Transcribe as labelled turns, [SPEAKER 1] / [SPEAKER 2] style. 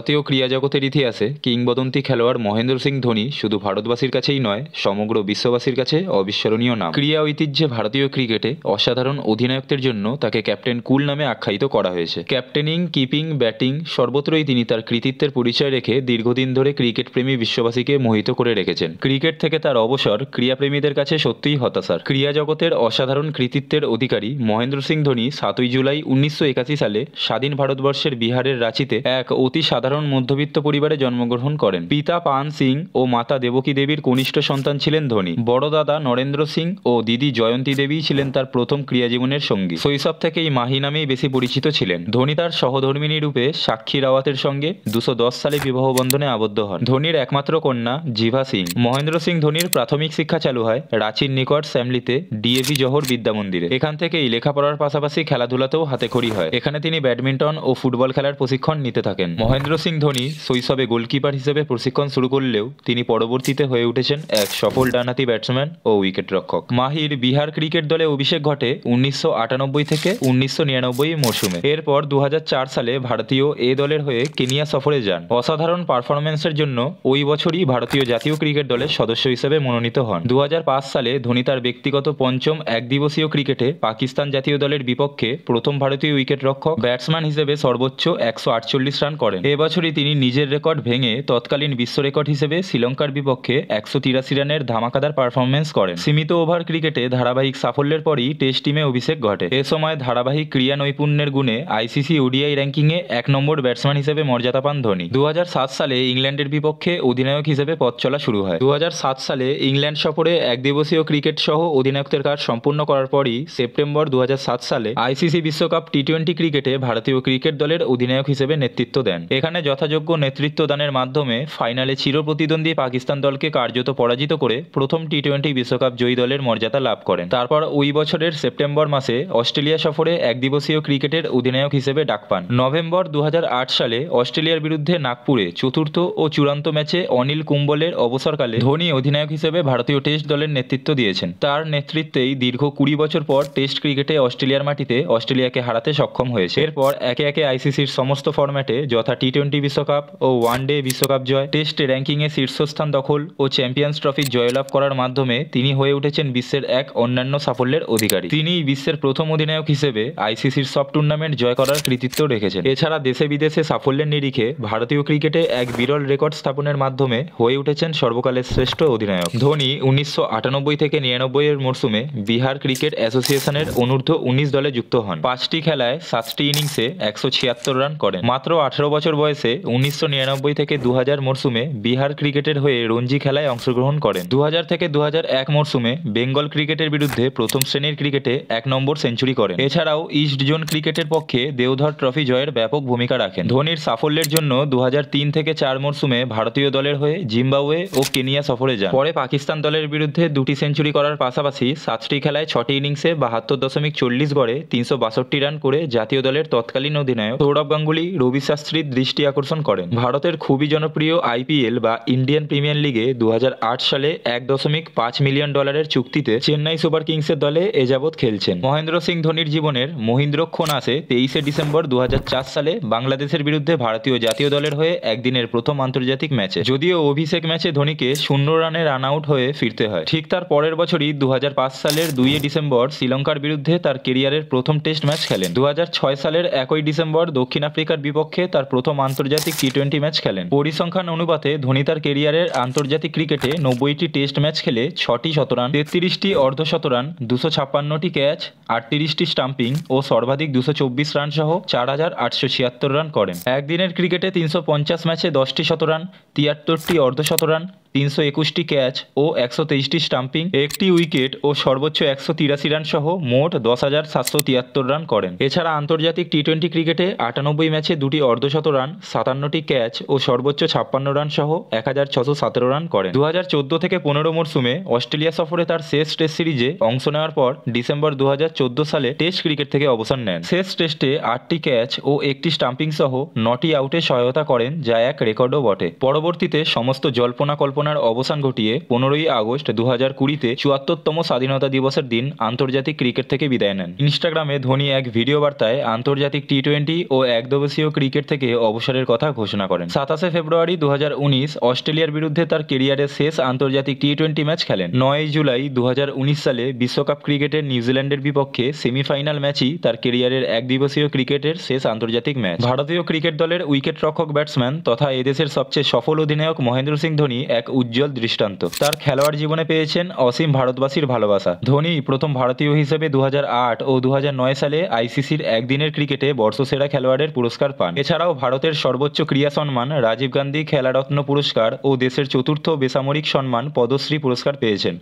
[SPEAKER 1] ভারতীয় ক্রীড়া জগতের ইতিহাসে কিংবদন্তি খেলোয়াড় মহেন্দ্র সিং ধোনি শুধু ভারতবাসীর কাছেই নয়, সমগ্র বিশ্ববাসীর কাছে অবিস্মরণীয় নাম। ক্রীড়া ঐতিহ্যে ভারতীয় ক্রিকেটে অসাধারণ অধিনায়কত্বের জন্য তাকে ক্যাপ্টেন কুল নামে আখ্যায়িত করা হয়েছে। ক্যাপ্টেনিং, কিপিং, ব্যাটিং সর্বত্রই তিনি তার কৃতিত্বের পরিচয় রেখে দীর্ঘদিন ধরে ক্রিকেট প্রেমী বিশ্ববাসীকে মোহিত করে রেখেছেন। ক্রিকেট থেকে তার অবসর ক্রীড়াপ্রেমীদের কাছে সত্যিই হতাশার। ক্রীড়া জগতের অসাধারণ কৃতিত্বের অধিকারী মহেন্দ্র সিং ধোনি 7ই জুলাই 1981 সালে স্বাধীন ভারতবর্ষের বিহারের রাঁচিতে এক অতি সাধারণ মধ্যবিত্ত পরিবারে জন্মগ্রহণ করেন। পিতা পান সিং ও মাতা দেবকী দেবীর কনিষ্ঠ সন্তান ছিলেন ধোনি। বড় দাদা নরেন্দ্র সিং ও দিদি জয়ন্তী দেবী ছিলেন তার প্রথম ক্রীড়া জীবনের সঙ্গী। শৈশব থেকেই মাহি নামেই বেশি পরিচিত ছিলেন। ধোনি তার সহধর্মিণী রূপে সাক্ষী রাওয়াতের সঙ্গে 210 সালে বিবাহ বন্ধনে আবদ্ধ হন। ধোনির একমাত্র কন্যা জিভা সিং। মহেন্দ্র সিং ধোনির প্রাথমিক শিক্ষা চালু হয় রাঁচির নিকট স্যামলিতে ডিএভি জহর বিদ্যা মন্দিরে। এখান থেকেই লেখাপড়ার পাশাপাশি খেলাধুলাতেও হাতেখড়ি হয়। এখানে তিনি ব্যাডমিন্টন ও ফুটবল খেলার প্রশিক্ষণ নিতে থাকেন। মহেন্দ্র সিং ধোনি শৈশবে গোলকিপার হিসেবে প্রশিক্ষণ শুরু করলেও তিনি পরবর্তীতে হয়ে উঠেছেন এক সফল ডানহাতি ব্যাটসম্যান ও উইকেটরক্ষক। মাহির বিহার ক্রিকেট দলে অভিষেক ঘটে 1998 থেকে 1999 মরশুমে। এরপর 2004 সালে ভারতীয় এ দলের হয়ে কেনিয়া সফরে যান। অসাধারণ পারফরমেন্সের জন্য ওই বছরই ভারতীয় জাতীয় ক্রিকেট দলের সদস্য হিসেবে মনোনীত হন। 2005 সালে ধোনি তার ব্যক্তিগত পঞ্চম একদিবসীয় ক্রিকেটে পাকিস্তান জাতীয় দলের বিপক্ষে প্রথম ভারতীয় উইকেটরক্ষক ব্যাটসম্যান হিসেবে সর্বোচ্চ 148 রান করেন। এবছরই তিনি নিজের রেকর্ড ভেঙে তৎকালীন বিশ্ব রেকর্ড হিসেবে শ্রীলঙ্কার বিপক্ষে 183 রানের ধামাকাদার পারফরমেন্স করেন। সীমিত ওভার ক্রিকেটে ধারাবাহিক সাফল্যের পরই টেস্ট টিমে অভিষেক ঘটে। এ সময় ধারাবাহিক ক্রীড়া নৈপুণ্যের গুণে আইসিসি ওডিআই র্যাঙ্কিংয়ে 1 নম্বর ব্যাটসম্যান হিসেবে মর্যাদা পান ধোনি। 2007 সালে ইংল্যান্ডের বিপক্ষে অধিনায়ক হিসেবে পথ চলা শুরু হয়। 2007 সালে ইংল্যান্ড সফরে একদিবসীয় ক্রিকেট সহ অধিনায়কত্বের কাজ সম্পূর্ণ করার পরই সেপ্টেম্বর 2007 সালে আইসিসি বিশ্বকাপ টি-20 ক্রিকেটে ভারতীয় ক্রিকেট দলের অধিনায়ক হিসেবে নেতৃত্ব দেন। এখানে যথাযোগ্য নেতৃত্ব দানের মাধ্যমে ফাইনালে চিরপ্রতিদ্বন্দ্বী পাকিস্তান দলকে কার্যত পরাজিত করে প্রথম টি-20 বিশ্বকাপ জয়ী দলের মর্যাদা লাভ করেন। তারপর ওই বছরের সেপ্টেম্বর মাসে অস্ট্রেলিয়া সফরে একদিবসীয় ক্রিকেটের অধিনায়ক হিসেবে ডাক পান। নভেম্বর 2008 সালে অস্ট্রেলিয়ার বিরুদ্ধে নাগপুরে চতুর্থ ও চূড়ান্ত ম্যাচে অনিল কুম্বলের অবসরকালে ধোনি অধিনায়ক হিসেবে ভারতীয় টেস্ট দলের নেতৃত্ব দিয়েছেন। তার নেতৃত্বেই দীর্ঘ 20 বছর পর টেস্ট ক্রিকেটে অস্ট্রেলিয়ার মাটিতে অস্ট্রেলিয়াকে হারাতে সক্ষম হয়েছে। এরপর একে একে আইসিসির সমস্ত ফরম্যাটে যথা টি-20 বিশ্বকাপ ও ওয়ানডে বিশ্বকাপ জয়, টেস্ট র্যাঙ্কিংয়ে শীর্ষস্থান দখল ও চ্যাম্পিয়ন্স ট্রফি জয়লাভ করার মাধ্যমে তিনি হয়ে উঠেছেন বিশ্বের এক অন্যান্য সাফল্যের অধিকারী। তিনিই বিশ্বের প্রথম অধিনায়ক হিসেবে আইসিসির সব টুর্নামেন্ট জয় করার কৃতিত্ব রেখেছেন। এছাড়া দেশে বিদেশে সাফল্যের নিরিখে ভারতীয় ক্রিকেটে এক বিরল রেকর্ড স্থাপনের মাধ্যমে হয়ে উঠেছেন সর্বকালের শ্রেষ্ঠ অধিনায়ক। ধোনি 1998 থেকে 99 এর মরশুমে বিহার ক্রিকেট অ্যাসোসিয়েশনের অনূর্ধ্ব 19 দলে যুক্ত হন। 5টি খেলায় 7টি ইনিংসে 176 রান করেন। মাত্র 18 বছর বয়সে 1999 থেকে 2000 মরশুমে বিহার ক্রিকেটের হয়ে রঞ্জি খেলায় অংশগ্রহণ করেন। 2000 থেকে 2001 মরশুমে বেঙ্গল ক্রিকেটের বিরুদ্ধে প্রথম শ্রেণীর ক্রিকেটে 1 নম্বর সেঞ্চুরি করেন। এছাড়াও ইস্ট জোন ক্রিকেটের পক্ষে দেওধর ট্রফি জয়ের ব্যাপক ভূমিকা রাখেন। ধোনির সাফল্যের জন্য 2003 থেকে 4 মরশুমে ভারতীয় দলের হয়ে জিম্বাবুয়ে ও কেনিয়া সফরে যান। পরে পাকিস্তান দলের বিরুদ্ধে 2টি সেঞ্চুরি করার পাশাপাশি 7টি খেলায় 6টি ইনিংসে 72.40 গড়ে 362 রান করে জাতীয় দলের তৎকালীন অধিনায়ক সৌরভ গাঙ্গুলি, রবি শাস্ত্রীর দৃষ্টি আকর্ষণ করেন। ভারতের খুবই জনপ্রিয় আইপিএল বা ইন্ডিয়ান প্রিমিয়ার লিগে 2008 সালে $1.5 মিলিয়ন চুক্তিতে চেন্নাই সুপার কিংসের দলে এযাবৎ খেলছেন। মহেন্দ্র সিং ধোনির জীবনের মহিন্দ্রক্ষণ আসে 23 ডিসেম্বর 2004 সালে বাংলাদেশের বিরুদ্ধে ভারতীয় জাতীয় দলের হয়ে একদিনের প্রথম আন্তর্জাতিক ম্যাচে। যদিও অভিষেক ম্যাচে ধোনিকে 0 রানে রান আউট হয়ে ফিরতে হয়। ঠিক তার পরের বছরই 2005 সালের 2 ডিসেম্বর শ্রীলঙ্কার বিরুদ্ধে তার কেরিয়ারের প্রথম টেস্ট ম্যাচ খেলেন। 2006 সালের 1 ডিসেম্বর দক্ষিণ আফ্রিকার বিপক্ষে তার প্রথম আন্তর্জাতিক টি-20 ম্যাচ খেলেন। পরিসংখ্যান অনুপাতে ধোনি তার কেরিয়ারের আন্তর্জাতিক ক্রিকেটে 90টি টেস্ট ম্যাচ খেলে 6টি শতরান, 33টি অর্ধশতরান, 256টি ক্যাচ, 38টি স্টাম্পিং ও সর্বাধিক 224 রান সহ 4876 রান করেন। একদিনের ক্রিকেটে 350 ম্যাচে 10টি শতরান, 73টি অর্ধশতরান, 321টি ক্যাচ ও 123টি স্টাম্পিং, 1টি উইকেট ও সর্বোচ্চ 183 রান সহ মোট 10,773 রান করেন। এছাড়া আন্তর্জাতিক টি-20 ক্রিকেটে 98 ম্যাচে 2টি অর্ধশত রান, 57টি ক্যাচ ও সর্বোচ্চ 56 রান সহ 1617 রান করেন। 2014 থেকে 15 মরশুমে অস্ট্রেলিয়া সফরে তার শেষ টেস্ট সিরিজে অংশ নেওয়ার পর ডিসেম্বর 2014 সালে টেস্ট ক্রিকেট থেকে অবসর নেন। শেষ টেস্টে 8টি ক্যাচ ও 1টি স্টাম্পিং সহ 9টি আউটে সহায়তা করেন, যা এক রেকর্ডও বটে। পরবর্তীতে সমস্ত জল্পনা কল্পনা পরিকল্পনার অবসান ঘটিয়ে 15ই আগস্ট 2020-তে 74তম স্বাধীনতা দিবসের দিন আন্তর্জাতিক ক্রিকেট থেকে বিদায় নেন। ইনস্টাগ্রামে ধোনি এক ভিডিও বার্তায় আন্তর্জাতিক টি-20 ও একদিবসীয় ক্রিকেট থেকে অবসরের কথা ঘোষণা করেন। 27 ফেব্রুয়ারি 2019 অস্ট্রেলিয়ার বিরুদ্ধে তার কেরিয়ারের শেষ আন্তর্জাতিক টি-20 ম্যাচ খেলেন। 9 জুলাই 2019 সালে বিশ্বকাপ ক্রিকেটের নিউজিল্যান্ডের বিপক্ষে সেমিফাইনাল ম্যাচই তার কেরিয়ারের একদিবসীয় ক্রিকেটের শেষ আন্তর্জাতিক ম্যাচ। ভারতীয় ক্রিকেট দলের উইকেটরক্ষক ব্যাটসম্যান তথা এদেশের সবচেয়ে সফল অধিনায়ক মহেন্দ্র সিং ধোনি এক উজ্জ্বল দৃষ্টান্ত। তার খেলোয়াড় জীবনে পেয়েছেন অসীম ভারতবাসীর ভালোবাসা। ধোনি প্রথম ভারতীয় হিসেবে 2008 ও 2009 সালে আইসিসির একদিনের ক্রিকেটে বর্ষসেরা খেলোয়াড়ের পুরস্কার পান। এছাড়াও ভারতের সর্বোচ্চ ক্রীড়া সম্মান রাজীব গান্ধী খেলারত্ন পুরস্কার ও দেশের চতুর্থ বেসামরিক সম্মান পদ্মশ্রী পুরস্কার পেয়েছেন।